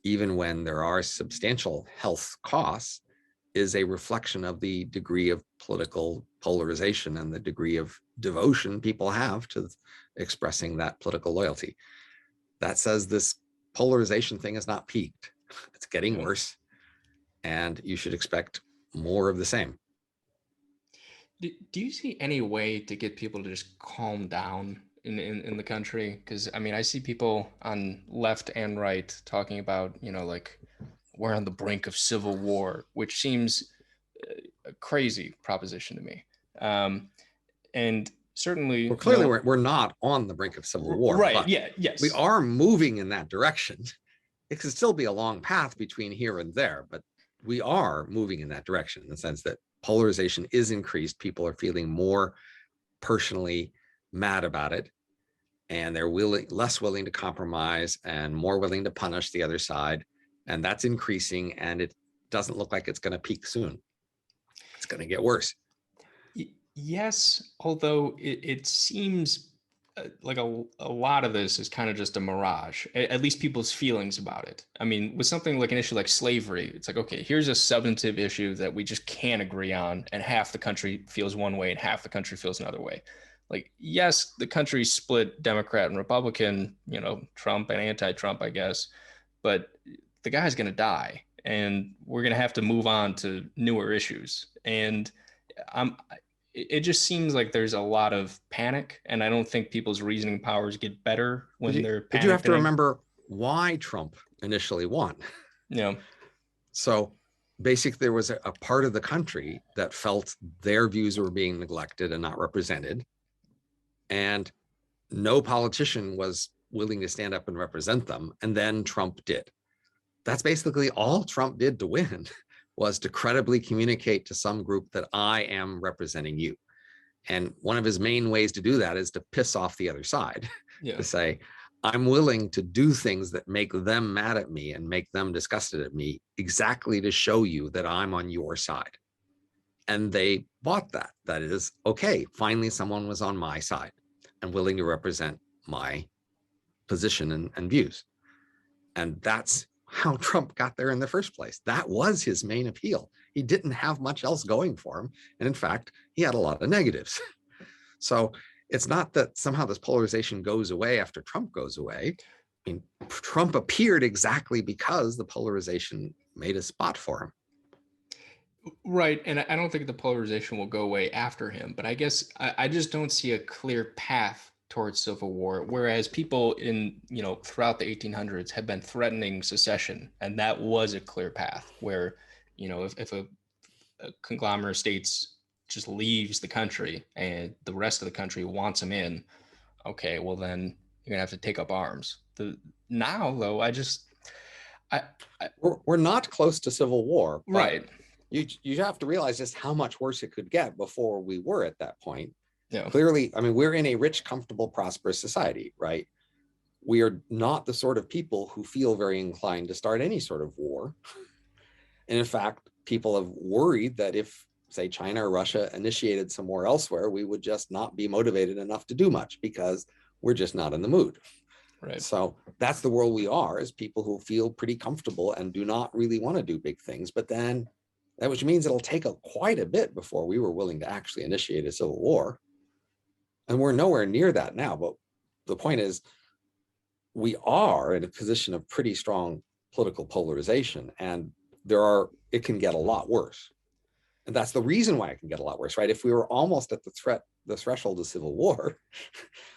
even when there are substantial health costs, is a reflection of the degree of political polarization and the degree of devotion people have to expressing that political loyalty. That says this polarization thing has not peaked. It's getting worse, and you should expect more of the same. Do you see any way to get people to just calm down in the country? Because I see people on left and right talking about, like we're on the brink of civil war, which seems a crazy proposition to me. And certainly, well, clearly we're not on the brink of civil war, right? Yeah, yes, we are moving in that direction. It could still be a long path between here and there, but we are moving in that direction in the sense that polarization is increased. People are feeling more personally mad about it, and they're less willing to compromise and more willing to punish the other side. And that's increasing, and it doesn't look like it's going to peak soon. It's going to get worse. Yes, although it seems like a lot of this is kind of just a mirage, at least people's feelings about it. With something like an issue like slavery, it's like, okay, here's a substantive issue that we just can't agree on, and half the country feels one way and half the country feels another way. like, yes, the country's split Democrat and Republican, you know, Trump and anti-Trump, I guess, but the guy's going to die and we're going to have to move on to newer issues. And I'm, it just seems like there's a lot of panic, and I don't think people's reasoning powers get better when they're But you have panicked. to remember why Trump initially won. You know, So basically, there was a part of the country that felt their views were being neglected and not represented. And no politician was willing to stand up and represent them. And then Trump did. That's basically all Trump did to win, was to credibly communicate to some group that I am representing you. And one of his main ways to do that is to piss off the other side, yeah, to say, I'm willing to do things that make them mad at me and make them disgusted at me, exactly to show you that I'm on your side. And they bought that. That is, okay, finally someone was on my side and willing to represent my position and views. And that's how Trump got there in the first place. That was his main appeal. He didn't have much else going for him. And in fact, he had a lot of negatives. So it's not that somehow this polarization goes away after Trump goes away. I mean, Trump appeared exactly because the polarization made a spot for him. right. And I don't think the polarization will go away after him, but I guess I just don't see a clear path towards civil war, whereas people in, you know, throughout the 1800s have been threatening secession, and that was a clear path where, you know, if a conglomerate of states just leaves the country and the rest of the country wants them in, okay, well then you're gonna have to take up arms. Now though, I we're not close to civil war, but right. you have to realize just how much worse it could get before we were at that point. Yeah. Clearly, I mean, we're in a rich, comfortable, prosperous society, right? We are not the sort of people who feel very inclined to start any sort of war. And in fact, people have worried that if, say, China or Russia initiated some war elsewhere, we would just not be motivated enough to do much because we're just not in the mood. Right. So that's the world we are, as people who feel pretty comfortable and do not really want to do big things. But then that, which means it'll take quite a bit before we were willing to actually initiate a civil war. And we're nowhere near that now. But the point is, we are in a position of pretty strong political polarization, and it can get a lot worse. And that's the reason why it can get a lot worse, right? If we were almost at the threshold of civil war,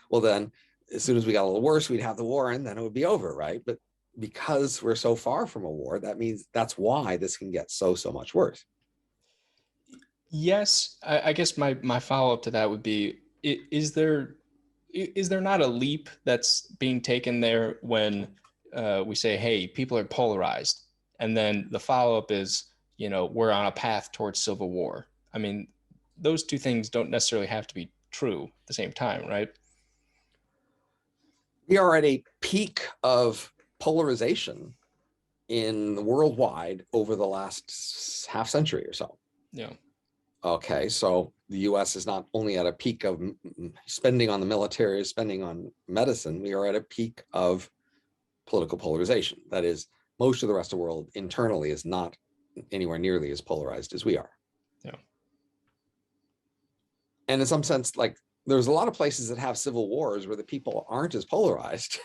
well, then as soon as we got a little worse, we'd have the war and then it would be over, right? But because we're so far from a war, that means that's why this can get so much worse. Yes, I guess my follow-up to that would be, is there not a leap that's being taken there when we say, hey, people are polarized, and then the follow-up is, you know, we're on a path towards civil war? I mean, those two things don't necessarily have to be true at the same time, right? We are at a peak of polarization in the worldwide over the last half century or so. Yeah. Okay, so the US is not only at a peak of spending on the military, spending on medicine, we are at a peak of political polarization. That is, most of the rest of the world internally is not anywhere nearly as polarized as we are. Yeah. And in some sense, like, there's a lot of places that have civil wars where the people aren't as polarized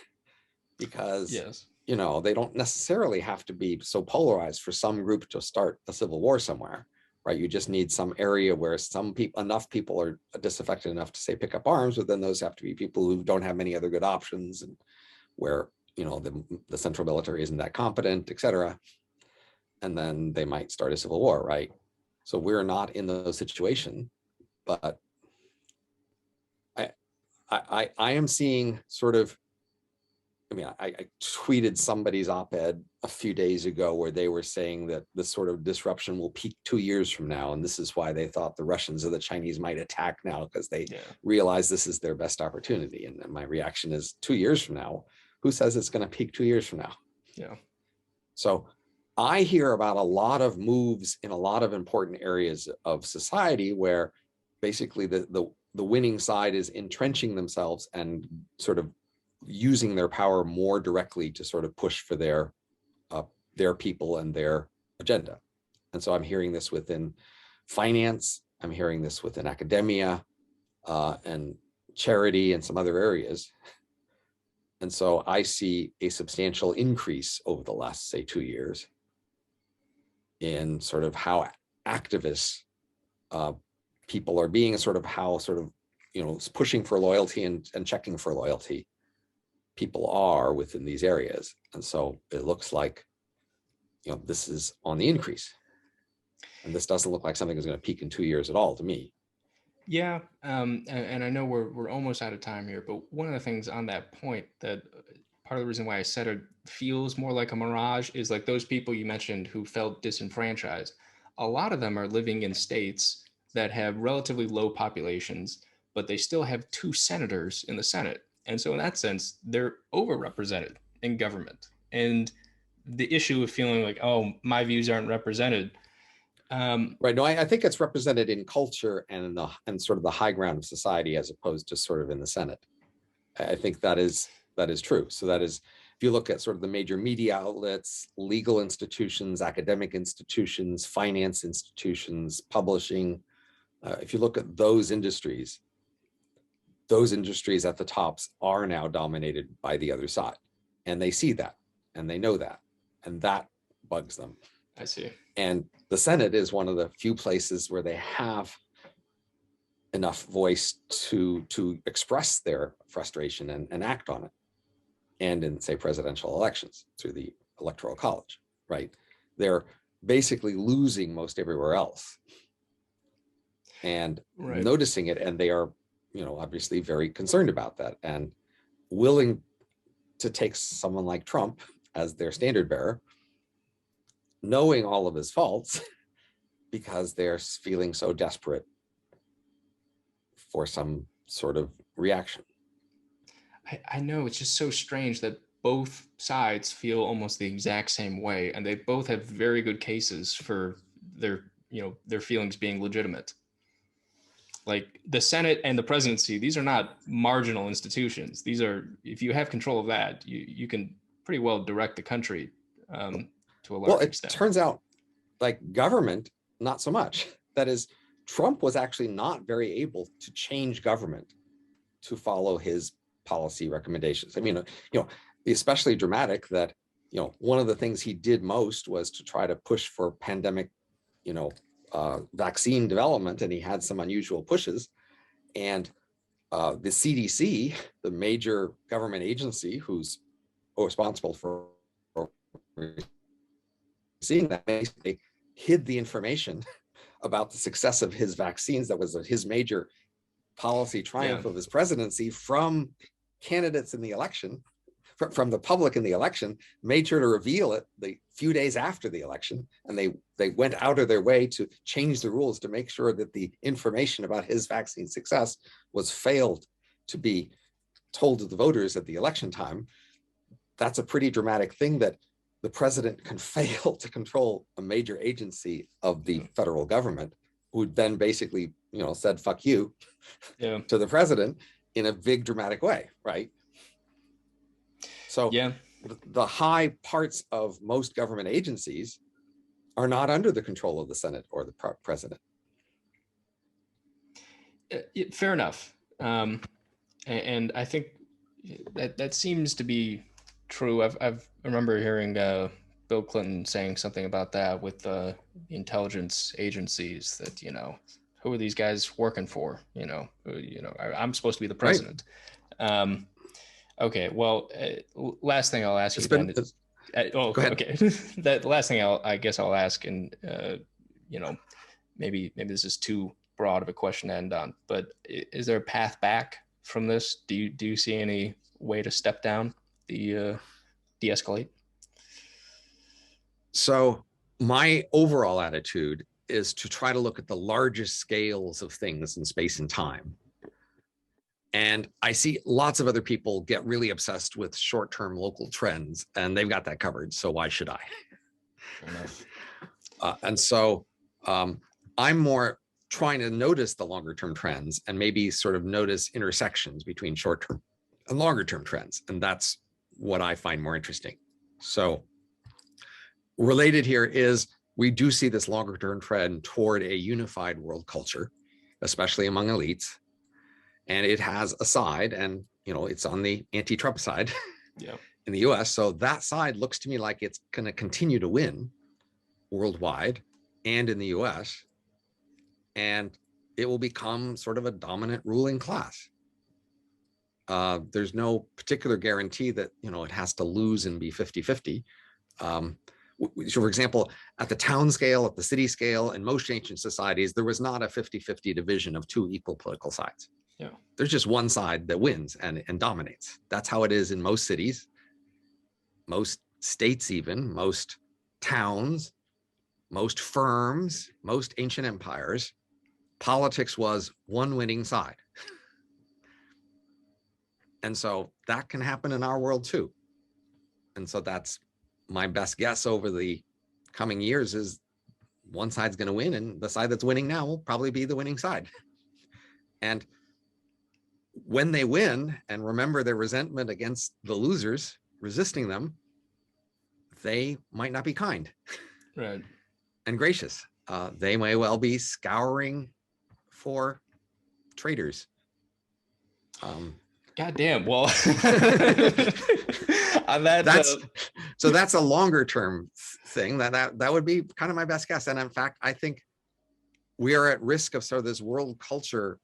because, yes, you know, they don't necessarily have to be so polarized for some group to start a civil war somewhere, right? You just need some area where enough people are disaffected enough to say pick up arms, but then those have to be people who don't have many other good options, and where, you know, the central military isn't that competent, et cetera. And then they might start a civil war, right? So we're not in those situations, but I am seeing sort of, I mean, I tweeted somebody's op-ed a few days ago where they were saying that this sort of disruption will peak 2 years from now. And this is why they thought the Russians or the Chinese might attack now, because they realize this is their best opportunity. And my reaction is, 2 years from now, who says it's going to peak 2 years from now? Yeah. So I hear about a lot of moves in a lot of important areas of society where basically the winning side is entrenching themselves and sort of using their power more directly to sort of push for their people and their agenda. And so I'm hearing this within finance, I'm hearing this within academia, and charity and some other areas. And so I see a substantial increase over the last, say, 2 years in sort of how activists people are being, and sort of how sort of, pushing for loyalty and checking for loyalty people are within these areas. And so it looks like, this is on the increase. And this doesn't look like something is going to peak in 2 years at all to me. Yeah, and I know we're almost out of time here, but one of the things on that point, that part of the reason why I said it feels more like a mirage, is like those people you mentioned who felt disenfranchised. A lot of them are living in states that have relatively low populations, but they still have 2 senators in the Senate. And so in that sense, they're overrepresented in government. And the issue of feeling like, oh, my views aren't represented. Right. No, I think it's represented in culture and sort of the high ground of society, as opposed to sort of in the Senate. I think that is true. So that is, if you look at sort of the major media outlets, legal institutions, academic institutions, finance institutions, publishing, if you look at those industries at the tops are now dominated by the other side. And they see that, and they know that, and that bugs them. I see. And the Senate is one of the few places where they have enough voice to express their frustration and act on it. And in, say, presidential elections through the Electoral College, right? They're basically losing most everywhere else and noticing it. And they are, obviously very concerned about that and willing to take someone like Trump as their standard bearer, knowing all of his faults, because they're feeling so desperate for some sort of reaction. I know, it's just so strange that both sides feel almost the exact same way, and they both have very good cases for their feelings being legitimate. Like the Senate and the presidency, these are not marginal institutions. These are, if you have control of that, you can pretty well direct the country to a large extent. It turns out, like government, not so much. That is, Trump was actually not very able to change government to follow his policy recommendations. I mean, especially dramatic that, one of the things he did most was to try to push for pandemic, vaccine development, and he had some unusual pushes. And the CDC, the major government agency who's responsible for seeing that, basically hid the information about the success of his vaccines. That was his major policy triumph of his presidency, from candidates in the election, from the public in the election, made sure to reveal it the few days after the election. And they went out of their way to change the rules to make sure that the information about his vaccine success was failed to be told to the voters at the election time. That's a pretty dramatic thing, that the president can fail to control a major agency of the federal government, who then basically, said, fuck you to the president in a big dramatic way, right? So the high parts of most government agencies are not under the control of the Senate or the president. Fair enough. And I think that seems to be true. I remember hearing Bill Clinton saying something about that with the intelligence agencies, that, who are these guys working for? I'm supposed to be the president. Right. Okay. Well, last thing I'll ask you then is, okay. The last thing I guess I'll ask, and maybe this is too broad of a question to end on, but is there a path back from this? Do you see any way to step down, the de-escalate? So my overall attitude is to try to look at the largest scales of things in space and time. And I see lots of other people get really obsessed with short-term local trends, and they've got that covered. So why should I? Fair enough. And so I'm more trying to notice the longer-term trends and maybe sort of notice intersections between short-term and longer-term trends. And that's what I find more interesting. So related here is, we do see this longer-term trend toward a unified world culture, especially among elites. and it has a side, and it's on the anti-Trump side Yeah. in the US. So that side looks to me like it's going to continue to win worldwide and in the US, and it will become sort of a dominant ruling class. There's no particular guarantee that it has to lose and be 50-50. So for example, at the town scale, at the city scale, in most ancient societies, there was not a 50-50 division of two equal political sides. Yeah. There's just one side that wins and dominates. That's how it is in most cities, most states, even most towns, most firms, most ancient empires. Politics was one winning side. And so that can happen in our world too. And so that's my best guess over the coming years, is one side's going to win, and the side that's winning now will probably be the winning side. And when they win and remember their resentment against the losers resisting them, they might not be kind, Right, and gracious. They may well be scouring for traitors. God damn. Well, on that, so that's a longer term thing. That would be kind of my best guess. And in fact, I think we are at risk of sort of this world culture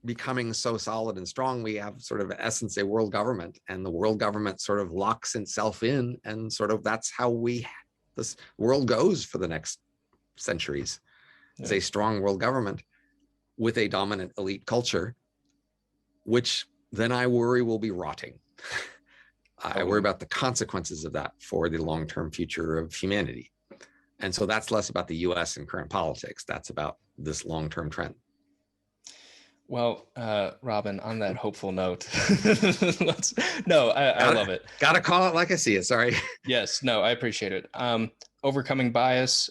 becoming so solid and strong. We have sort of, in essence, a world government, and the world government sort of locks itself in, and sort of that's how this world goes for the next centuries. Is a strong world government with a dominant elite culture, which then I worry will be rotting. I worry about the consequences of that for the long-term future of humanity. And so that's less about the US and current politics. That's about this long-term trend. Well, Robin, on that hopeful note, I love it. Gotta call it like I see it. Sorry. Yes, no, I appreciate it. Overcoming bias,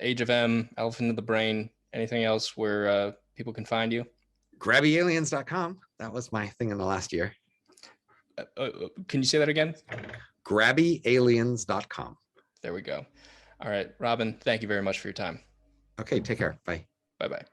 Age of M, Elephant in the Brain, anything else where people can find you? GrabbyAliens.com. That was my thing in the last year. Can you say that again? GrabbyAliens.com. There we go. All right, Robin, thank you very much for your time. Okay, take care. Bye. Bye-bye.